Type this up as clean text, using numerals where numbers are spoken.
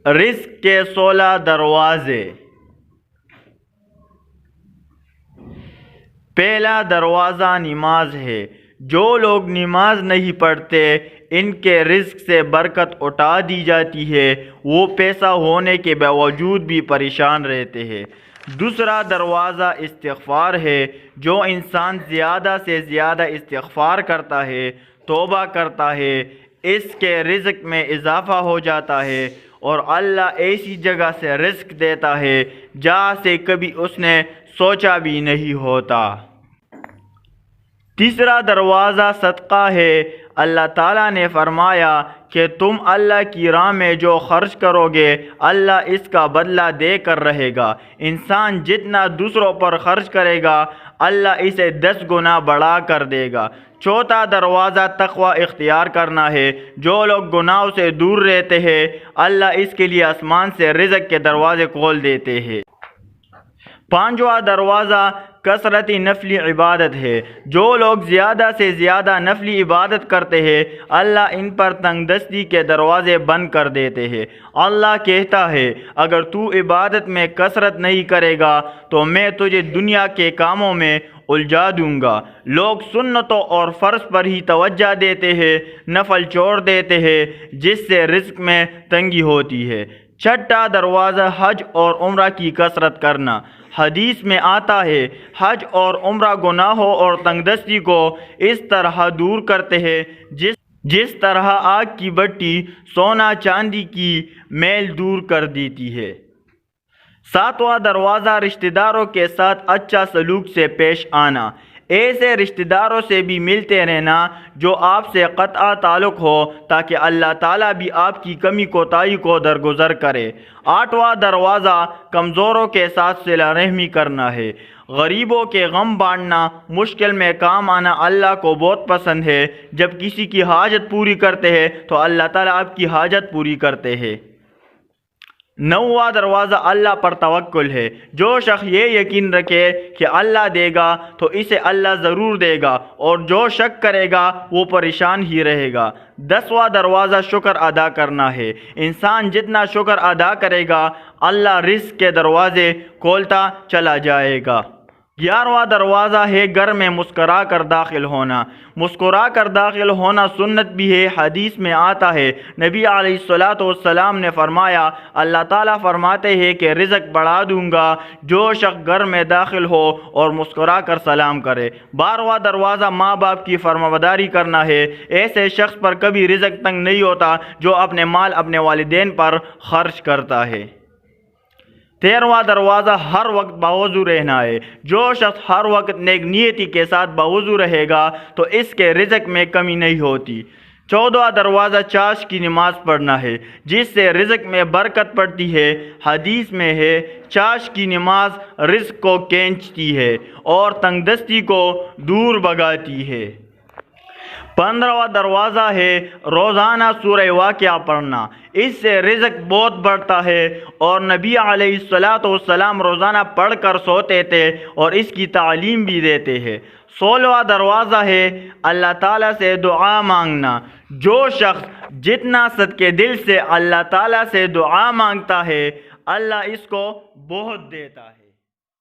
رزق کے 16 دروازے۔ پہلا دروازہ نماز ہے۔ جو لوگ نماز نہیں پڑھتے ان کے رزق سے برکت اٹھا دی جاتی ہے، وہ پیسہ ہونے کے باوجود بھی پریشان رہتے ہیں۔ دوسرا دروازہ استغفار ہے۔ جو انسان زیادہ سے زیادہ استغفار کرتا ہے، توبہ کرتا ہے، اس کے رزق میں اضافہ ہو جاتا ہے اور اللہ ایسی جگہ سے رزق دیتا ہے جہاں سے کبھی اس نے سوچا بھی نہیں ہوتا۔ تیسرا دروازہ صدقہ ہے۔ اللہ تعالیٰ نے فرمایا کہ تم اللہ کی راہ میں جو خرچ کرو گے اللہ اس کا بدلہ دے کر رہے گا۔ انسان جتنا دوسروں پر خرچ کرے گا اللہ اسے 10 گنا بڑھا کر دے گا۔ چوتھا دروازہ تقوی اختیار کرنا ہے۔ جو لوگ گناہوں سے دور رہتے ہیں اللہ اس کے لیے آسمان سے رزق کے دروازے کھول دیتے ہیں۔ پانچواں دروازہ کثرتی نفلی عبادت ہے۔ جو لوگ زیادہ سے زیادہ نفلی عبادت کرتے ہیں اللہ ان پر تنگ دستی کے دروازے بند کر دیتے ہیں۔ اللہ کہتا ہے اگر تو عبادت میں کثرت نہیں کرے گا تو میں تجھے دنیا کے کاموں میں الجھا دوں گا۔ لوگ سنتوں اور فرض پر ہی توجہ دیتے ہیں، نفل چھوڑ دیتے ہیں جس سے رزق میں تنگی ہوتی ہے۔ چھٹا دروازہ حج اور عمرہ کی کثرت کرنا۔ حدیث میں آتا ہے حج اور عمرہ گناہوں اور تنگ دستی کو اس طرح دور کرتے ہیں جس طرح آگ کی بتی سونا چاندی کی میل دور کر دیتی ہے۔ ساتواں دروازہ رشتہ داروں کے ساتھ اچھا سلوک سے پیش آنا۔ ایسے رشتہ داروں سے بھی ملتے رہنا جو آپ سے قطع تعلق ہو تاکہ اللہ تعالیٰ بھی آپ کی کمی کوتاہی کو درگزر کرے۔ آٹھواں دروازہ کمزوروں کے ساتھ صلہ رحمی کرنا ہے۔ غریبوں کے غم بانٹنا، مشکل میں کام آنا اللہ کو بہت پسند ہے۔ جب کسی کی حاجت پوری کرتے ہیں تو اللہ تعالیٰ آپ کی حاجت پوری کرتے ہیں۔ نوواں دروازہ اللہ پر توکل ہے۔ جو شخص یہ یقین رکھے کہ اللہ دے گا تو اسے اللہ ضرور دے گا اور جو شک کرے گا وہ پریشان ہی رہے گا۔ 10واں دروازہ شکر ادا کرنا ہے۔ انسان جتنا شکر ادا کرے گا اللہ رزق کے دروازے کھولتا چلا جائے گا۔ 11واں دروازہ ہے گھر میں مسکرا کر داخل ہونا۔ مسکرا کر داخل ہونا سنت بھی ہے۔ حدیث میں آتا ہے نبی علیہ السلام نے فرمایا اللہ تعالیٰ فرماتے ہیں کہ رزق بڑھا دوں گا جو شخص گھر میں داخل ہو اور مسکرا کر سلام کرے۔ 12واں دروازہ ماں باپ کی فرمانبرداری کرنا ہے۔ ایسے شخص پر کبھی رزق تنگ نہیں ہوتا جو اپنے مال اپنے والدین پر خرچ کرتا ہے۔ 13واں دروازہ ہر وقت باوضو رہنا ہے۔ جو شخص ہر وقت نیک نیتی کے ساتھ باوضو رہے گا تو اس کے رزق میں کمی نہیں ہوتی۔ 14واں دروازہ چاشت کی نماز پڑھنا ہے جس سے رزق میں برکت پڑتی ہے۔ حدیث میں ہے چاشت کی نماز رزق کو کھینچتی ہے اور تنگ دستی کو دور بھگاتی ہے۔ 15واں دروازہ ہے روزانہ سورہ واقعہ پڑھنا۔ اس سے رزق بہت بڑھتا ہے اور نبی علیہ السلام روزانہ پڑھ کر سوتے تھے اور اس کی تعلیم بھی دیتے ہیں۔ 16واں دروازہ ہے اللہ تعالیٰ سے دعا مانگنا۔ جو شخص جتنا صدقے دل سے اللہ تعالیٰ سے دعا مانگتا ہے اللہ اس کو بہت دیتا ہے۔